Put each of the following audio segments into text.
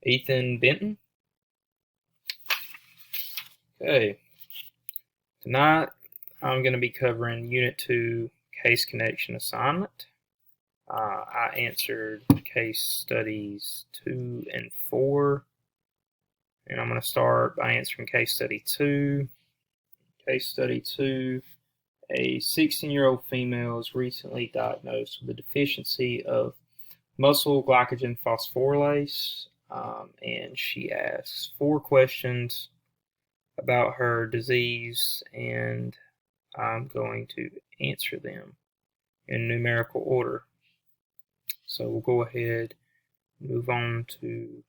Ethan Benton. Okay, tonight I'm going to be covering Unit 2 Case Connection Assignment. I answered case studies 2 and 4, and I'm going to start by answering case study 2. Case study 2, a 16-year-old female is recently diagnosed with a deficiency of muscle glycogen phosphorylase, and she asks 4 questions about her disease, and I'm going to answer them in numerical order. So we'll go ahead and move on to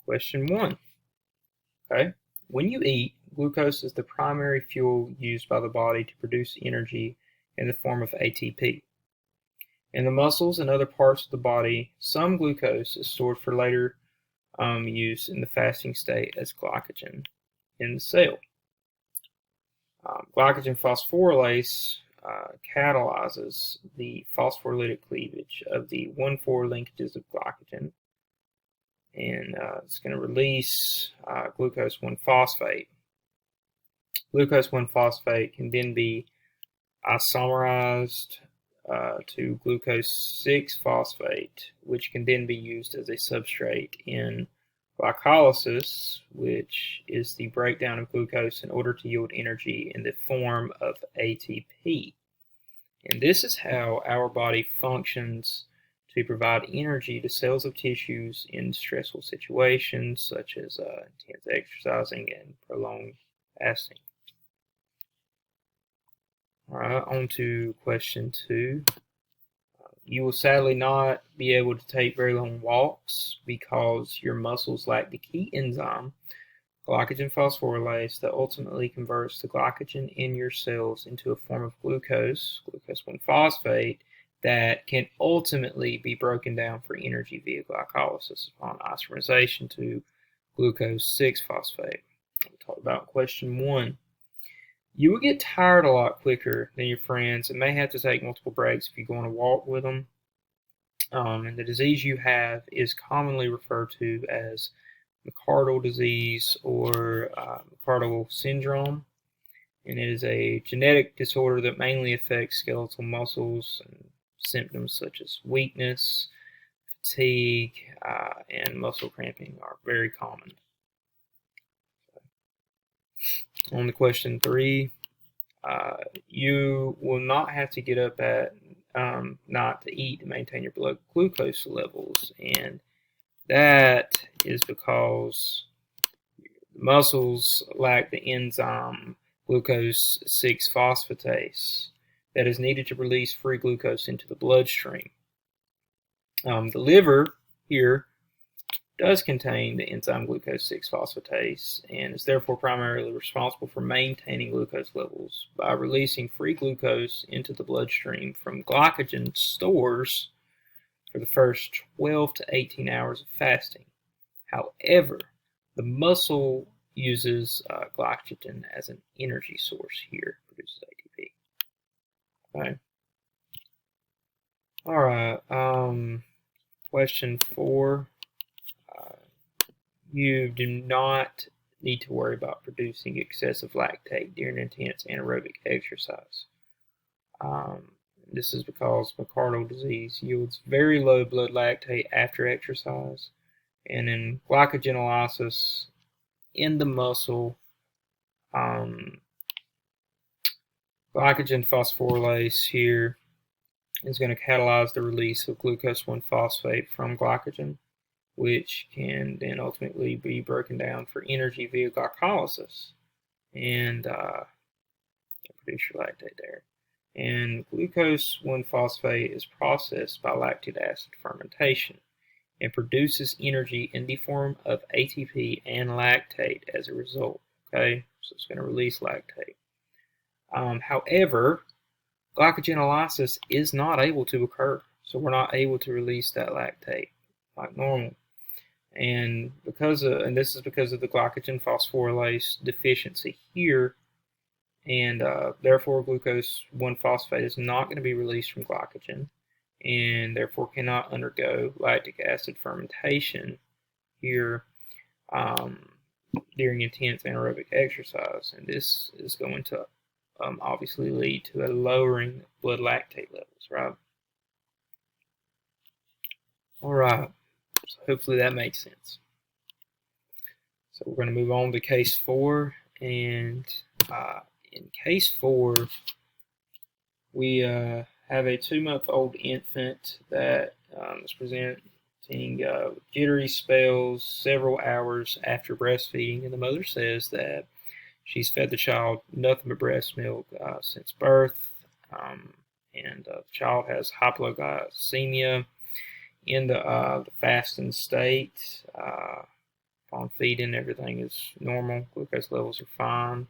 question 1. Okay, when you eat, glucose is the primary fuel used by the body to produce energy in the form of ATP. In the muscles and other parts of the body, some glucose is stored for later use in the fasting state as glycogen in the cell. Glycogen phosphorylase catalyzes the phosphorylated cleavage of the 1,4 linkages of glycogen, and it's going to release glucose 1-phosphate. Glucose 1-phosphate can then be isomerized to glucose 6-phosphate, which can then be used as a substrate in glycolysis, which is the breakdown of glucose in order to yield energy in the form of ATP. And this is how our body functions to provide energy to cells of tissues in stressful situations such as intense exercising and prolonged fasting. All right, on to question 2. You will sadly not be able to take very long walks because your muscles lack the key enzyme, glycogen phosphorylase, that ultimately converts the glycogen in your cells into a form of glucose 1-phosphate, that can ultimately be broken down for energy via glycolysis upon isomerization to glucose 6-phosphate. We'll talk about question 1. You will get tired a lot quicker than your friends and may have to take multiple breaks if you go on a walk with them. And the disease you have is commonly referred to as McArdle disease or McArdle syndrome, and it is a genetic disorder that mainly affects skeletal muscles, and symptoms such as weakness, fatigue, and muscle cramping are very common. On to question 3, you will not have to get up at night to eat to maintain your blood glucose levels, and that is because muscles lack the enzyme glucose 6-phosphatase that is needed to release free glucose into the bloodstream. The liver here does contain the enzyme glucose 6-phosphatase and is therefore primarily responsible for maintaining glucose levels by releasing free glucose into the bloodstream from glycogen stores for the first 12 to 18 hours of fasting. However, the muscle uses glycogen as an energy source here, produces ATP. Okay. All right. Question 4. You do not need to worry about producing excessive lactate during intense anaerobic exercise. This is because McArdle disease yields very low blood lactate after exercise, and in glycogenolysis in the muscle, glycogen phosphorylase here is going to catalyze the release of glucose 1-phosphate from glycogen, which can then ultimately be broken down for energy via glycolysis and produce your lactate there. And glucose 1-phosphate is processed by lactic acid fermentation and produces energy in the form of ATP and lactate as a result. Okay, so it's going to release lactate. However, glycogenolysis is not able to occur, so we're not able to release that lactate like normal. And this is because of the glycogen phosphorylase deficiency here, and therefore glucose 1-phosphate is not going to be released from glycogen, and therefore cannot undergo lactic acid fermentation here during intense anaerobic exercise, and this is going to obviously lead to a lowering of blood lactate levels, right? All right, so hopefully that makes sense. So we're going to move on to case 4, and in case 4, we have a 2-month-old infant that is presenting jittery spells several hours after breastfeeding, and the mother says that she's fed the child nothing but breast milk since birth, and the child has hypoglycemia in the fasting state. On feeding, everything is normal. Glucose levels are fine.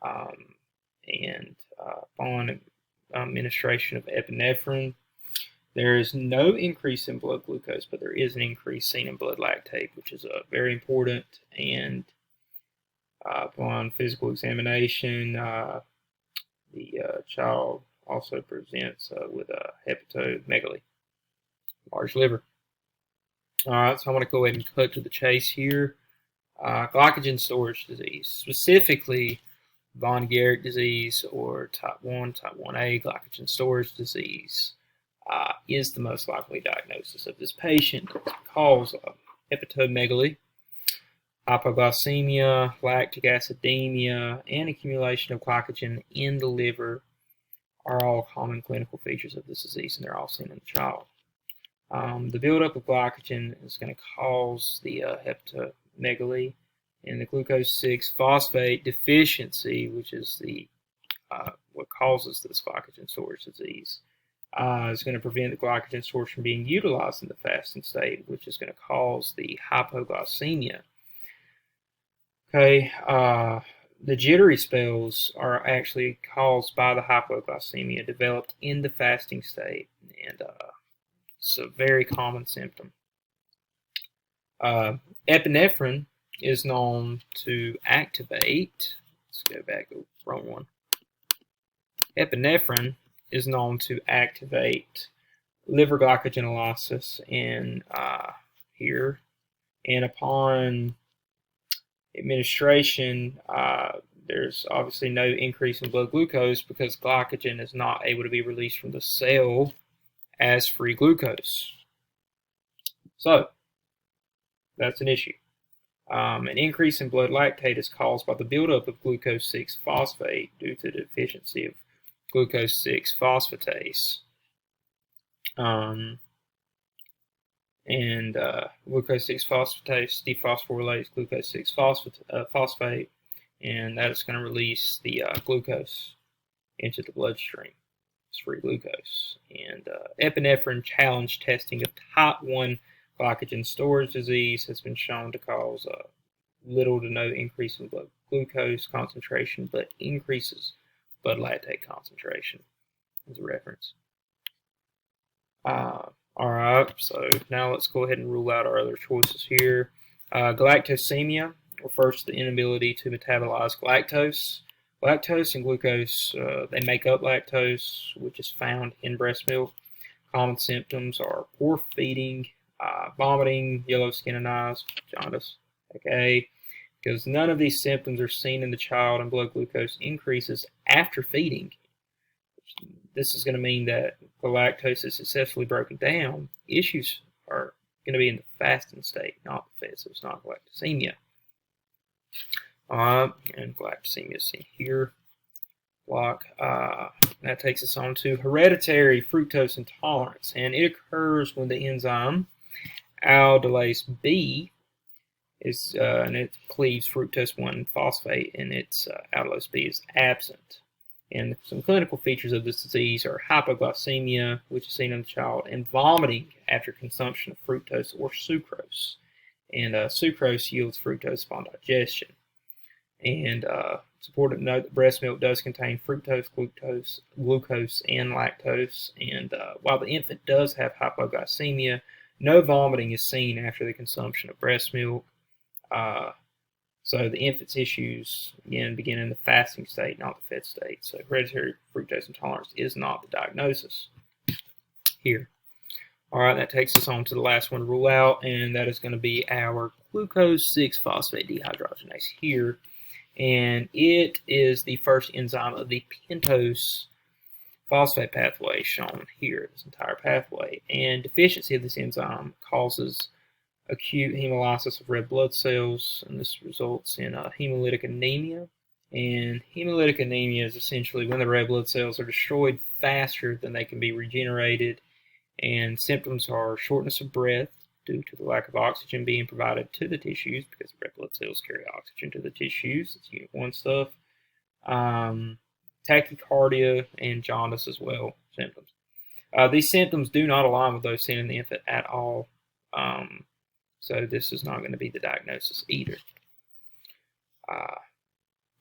And upon administration of epinephrine, there is no increase in blood glucose, but there is an increase seen in blood lactate, which is very important. And upon physical examination, the child also presents with a hepatomegaly, large liver. All right, so I'm going to go ahead and cut to the chase here. Glycogen storage disease, specifically von Guericke disease or type 1, type 1A glycogen storage disease is the most likely diagnosis of this patient because of hepatomegaly, hypoglycemia, lactic acidemia, and accumulation of glycogen in the liver are all common clinical features of this disease, and they're all seen in the child. The buildup of glycogen is going to cause the hepatomegaly, and the glucose 6-phosphate deficiency, which is the what causes this glycogen storage disease, is going to prevent the glycogen storage from being utilized in the fasting state, which is going to cause the hypoglycemia. Okay, the jittery spells are actually caused by the hypoglycemia developed in the fasting state, and it's a very common symptom. Epinephrine is known to activate, let's go back, wrong one. Epinephrine is known to activate liver glycogenolysis in here, and upon administration, there's obviously no increase in blood glucose because glycogen is not able to be released from the cell as free glucose. So that's an issue. An increase in blood lactate is caused by the buildup of glucose 6-phosphate due to the deficiency of glucose 6-phosphatase. Glucose 6-phosphatase dephosphorylates glucose 6-phosphate, and that is going to release the glucose into the bloodstream. It's free glucose. And epinephrine challenge testing of type 1 glycogen storage disease has been shown to cause little to no increase in blood glucose concentration, but increases blood lactate concentration as a reference. Alright, so now let's go ahead and rule out our other choices here. Galactosemia refers to the inability to metabolize galactose. Lactose and glucose, they make up lactose, which is found in breast milk. Common symptoms are poor feeding, vomiting, yellow skin and eyes, jaundice. Okay, because none of these symptoms are seen in the child and blood glucose increases after feeding. This is going to mean that the lactose is successfully broken down. Issues are going to be in the fasting state, not the fed, so it's not galactosemia. And galactosemia is seen here. Block. That takes us on to hereditary fructose intolerance, and it occurs when the enzyme aldolase B is and it cleaves fructose 1-phosphate, and its aldolase B is absent. And some clinical features of this disease are hypoglycemia, which is seen in the child, and vomiting after consumption of fructose or sucrose. And sucrose yields fructose upon digestion. And it's important to note that breast milk does contain fructose, glucose, and lactose. And while the infant does have hypoglycemia, no vomiting is seen after the consumption of breast milk. So the infant's issues, again, begin in the fasting state, not the fed state. So hereditary fructose intolerance is not the diagnosis here. All right, that takes us on to the last one to rule out, and that is going to be our glucose 6-phosphate dehydrogenase here. And it is the first enzyme of the pentose phosphate pathway shown here, this entire pathway. And deficiency of this enzyme causes acute hemolysis of red blood cells, and this results in hemolytic anemia. And hemolytic anemia is essentially when the red blood cells are destroyed faster than they can be regenerated, and symptoms are shortness of breath due to the lack of oxygen being provided to the tissues, because red blood cells carry oxygen to the tissues. It's Unit 1 stuff. Tachycardia and jaundice as well, symptoms. These symptoms do not align with those seen in the infant at all, so this is not going to be the diagnosis either.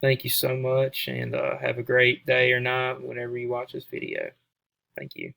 Thank you so much, and have a great day or night whenever you watch this video. Thank you.